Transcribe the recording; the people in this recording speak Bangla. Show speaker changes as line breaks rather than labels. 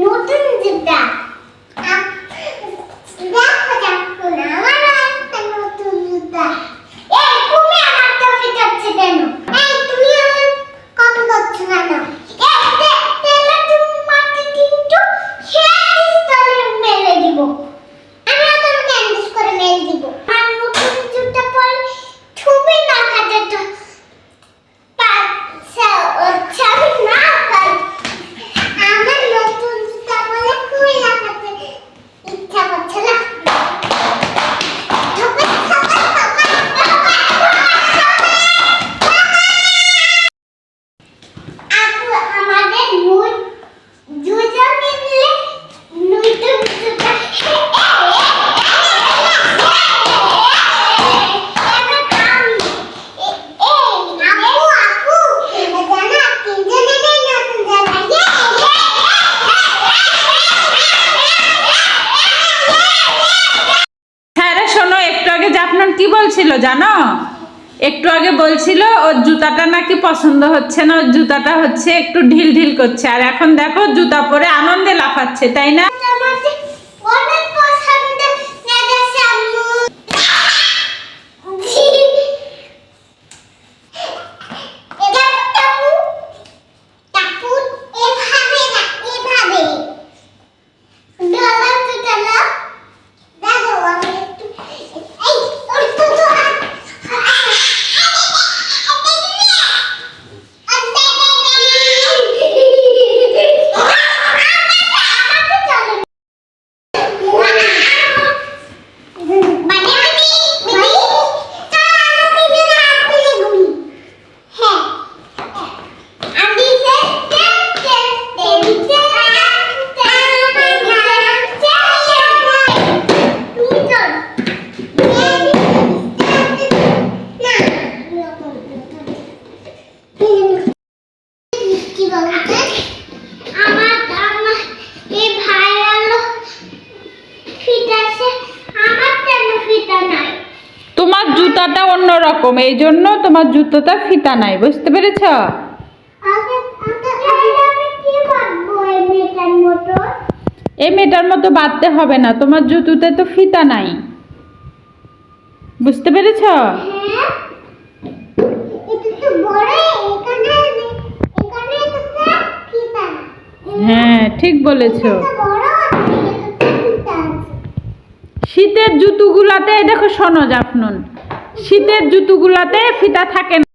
নতুন জুতা দেখো দেখো না আমার একটা নতুন জুতা এই তুমি আমার তো ফিটাচ্ছে কেন এই তুমি আমার কপি করছো কেন এই তেলে তুমি মাটি কিন্তু শেষ তলে মেলে দিব আমি তোমাকে ক্যান্ডিস করে মেলে দিব আর নতুন জুতা পরে ছবি না কাটে তো ছবি না কাটে আমার নতুন জুতা বলে খুবই লাগাতে ইচ্ছা করছে না আপু আমাদের দুজন মিলে নতুন জুতা
হ্যাঁ রে শোনো, একটু আগে জাফলন কি বলছিল জানো? একটু আগে বলছিল ওর জুতাটা নাকি পছন্দ হচ্ছে না, ওর জুতাটা হচ্ছে একটু ঢিল ঢিল করছে, আর এখন দেখো জুতা পরে আনন্দে লাফাচ্ছে, তাই না?
অনেক পছন্দ লেগেছে আম্মু
তোমার জুতাটা অন্যরকম, এই জন্য তোমার জুতোটা ফিতা নাই, বুঝতে পেরেছ? এই মেয়েটার মতো বাঁধতে হবে না, তোমার জুতোতে তো ফিতা নাই, বুঝতে পেরেছ? হ্যাঁ ঠিক বলেছ। শীতের জুতোগুলাতে দেখো, শোনো জাফলন, শীতের জুতোগুলাতে ফিতা থাকে না।